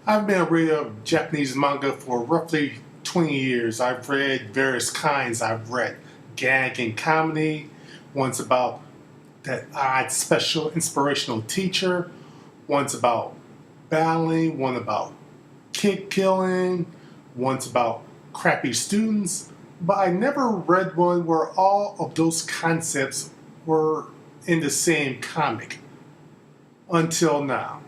I've been a reader of Japanese manga for roughly 20 years. I've read various kinds. I've read gag and comedy, one's about that odd special inspirational teacher, one's about battling, one about kid killing, one's about crappy students, but I never read one where all of those concepts were in the same comic until now.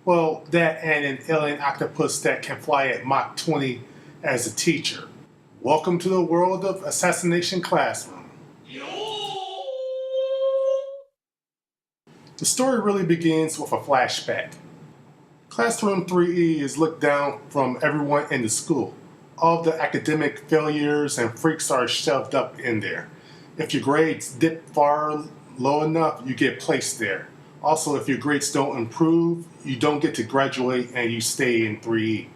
Well, that and an alien octopus that can fly at Mach 20 as a teacher. Welcome to the world of Assassination Classroom. The story really begins with a flashback. Classroom 3E is looked down from everyone in the school. All the academic failures and freaks are shoved up in there. If your grades dip far low enough, you get placed there. Also, if your grades don't improve, you don't get to graduate and you stay in 3E.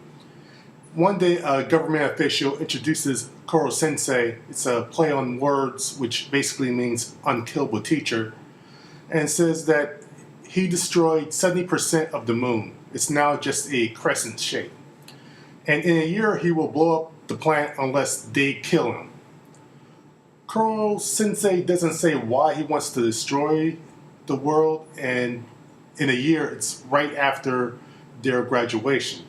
One day, a government official introduces Coro Sensei. It's a play on words, which basically means unkillable teacher, and says that he destroyed 70% of the moon. It's now just a crescent shape. And in a year, he will blow up the planet unless they kill him. Coro Sensei doesn't say why he wants to destroy the world, and in a year it's right after their graduation.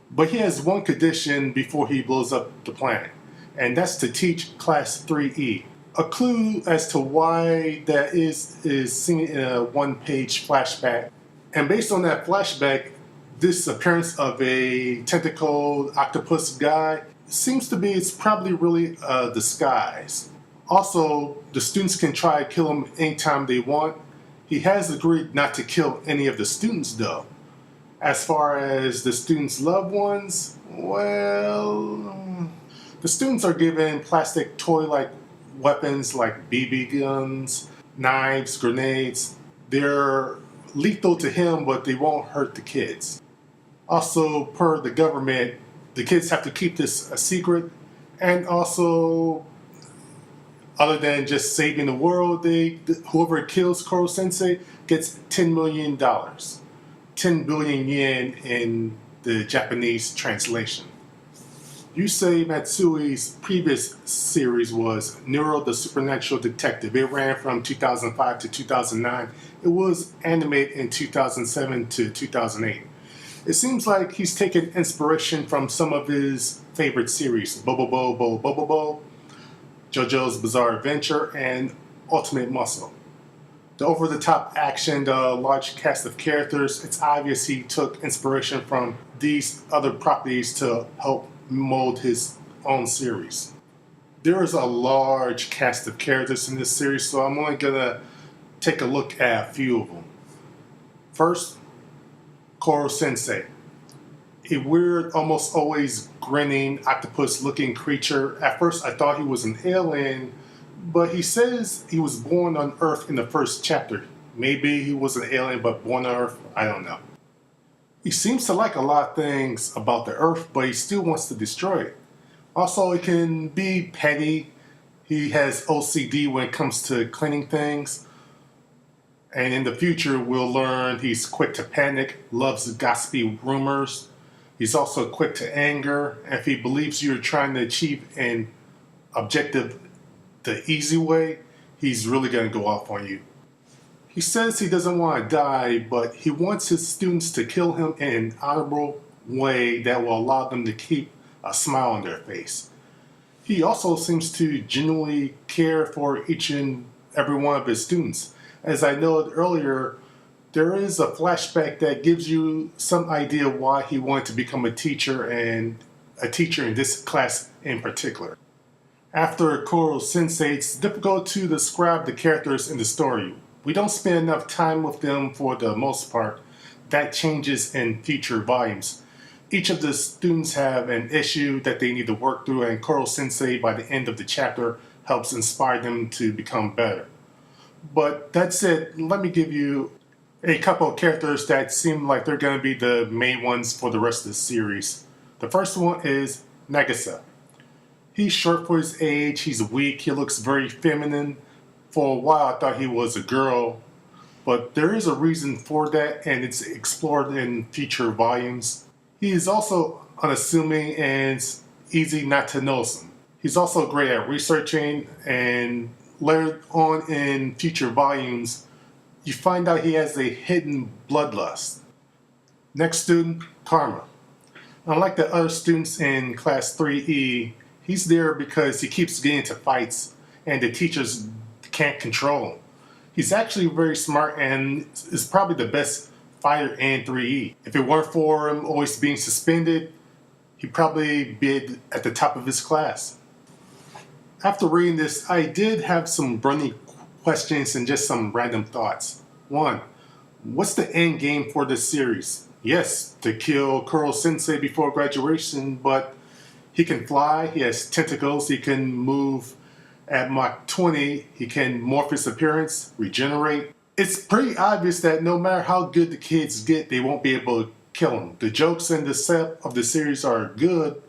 But he has one condition before he blows up the planet, and that's to teach class 3E. A clue as to why that is seen in a one-page flashback. And based on that flashback, this appearance of a tentacled octopus guy seems to be, it's probably really a disguise. Also, the students can try to kill him anytime they want. He has agreed not to kill any of the students though. As far as the students' loved ones, well, the students are given plastic toy-like weapons like BB guns, knives, grenades. They're lethal to him, but they won't hurt the kids. Also, per the government, the kids have to keep this a secret, and also, other than just saving the world, whoever kills Coro Sensei gets $10 million. 10 billion yen in the Japanese translation. Yusei Matsui's previous series was Nero the Supernatural Detective. It ran from 2005 to 2009. It was animated in 2007 to 2008. It seems like he's taken inspiration from some of his favorite series, Bobo, JoJo's Bizarre Adventure, and Ultimate Muscle. The over-the-top action, the large cast of characters, it's obvious he took inspiration from these other properties to help mold his own series. There is a large cast of characters in this series, so I'm only gonna take a look at a few of them. First, Coro Sensei. A weird, almost always grinning, octopus-looking creature. At first I thought he was an alien, but he says he was born on Earth in the first chapter. Maybe he was an alien but born on Earth, I don't know. He seems to like a lot of things about the Earth, but he still wants to destroy it. Also, he can be petty. He has OCD when it comes to cleaning things. And in the future, we'll learn he's quick to panic, loves gossipy rumors. He's also quick to anger. If he believes you're trying to achieve an objective the easy way, he's really going to go off on you. He says he doesn't want to die, but he wants his students to kill him in an honorable way that will allow them to keep a smile on their face. He also seems to genuinely care for each and every one of his students. As I noted earlier, there is a flashback that gives you some idea why he wanted to become a teacher, and a teacher in this class in particular. After Coro Sensei, it's difficult to describe the characters in the story. We don't spend enough time with them for the most part. That changes in future volumes. Each of the students have an issue that they need to work through, and Coro Sensei, by the end of the chapter, helps inspire them to become better. But that said, let me give you a couple of characters that seem like they're going to be the main ones for the rest of the series. The first one is Nagisa. He's short for his age, he's weak, he looks very feminine. For a while I thought he was a girl, but there is a reason for that, and it's explored in future volumes. He is also unassuming and it's easy not to notice him. He's also great at researching, and later on in future volumes, you find out he has a hidden bloodlust. Next student, Karma. Unlike the other students in Class 3E, he's there because he keeps getting into fights and the teachers can't control him. He's actually very smart and is probably the best fighter in 3E. If it weren't for him always being suspended, he'd probably be at the top of his class. After reading this, I did have some burning questions and just some random thoughts. 1. What's the end game for this series? Yes, to kill Coro Sensei before graduation, but he can fly, he has tentacles, he can move at Mach 20, he can morph his appearance, regenerate. It's pretty obvious that no matter how good the kids get, they won't be able to kill him. The jokes in the set of the series are good,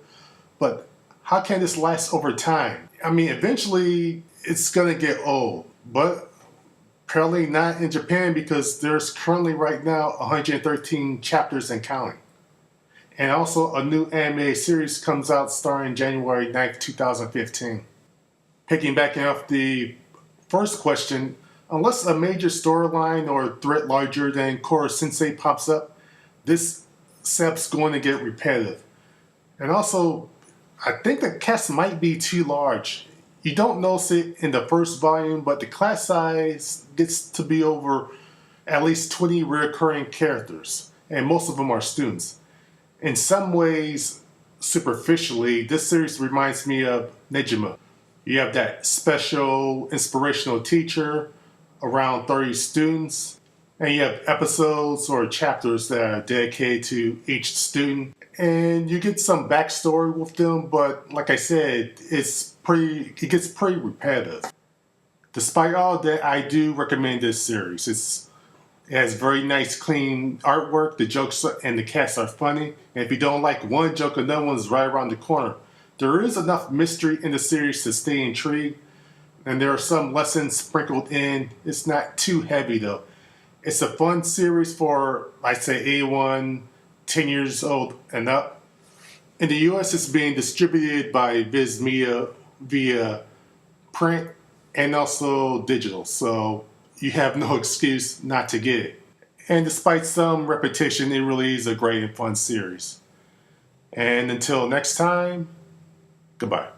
but how can this last over time? I mean, eventually it's gonna get old, but apparently not in Japan because there's currently right now 113 chapters and counting. And also a new anime series comes out starting January 9th, 2015. Piggybacking off the first question, unless a major storyline or threat larger than Coro Sensei pops up, this setup's going to get repetitive. And also, I think the cast might be too large. You don't notice it in the first volume, but the class size gets to be over at least 20 recurring characters, and most of them are students. In some ways, superficially, this series reminds me of Nejima. You have that special inspirational teacher, around 30 students, and you have episodes or chapters that are dedicated to each student. And you get some backstory with them, but like I said, it gets pretty repetitive. Despite all that, I do recommend this series. It has very nice, clean artwork. The jokes and the cast are funny. And if you don't like one joke, another one's right around the corner. There is enough mystery in the series to stay intrigued, and there are some lessons sprinkled in. It's not too heavy though. It's a fun series for, I'd say, A1, 10 years old and up. In the US, it's being distributed by Viz Media via print and also digital, so you have no excuse not to get it. And despite some repetition, it really is a great and fun series. And until next time, goodbye.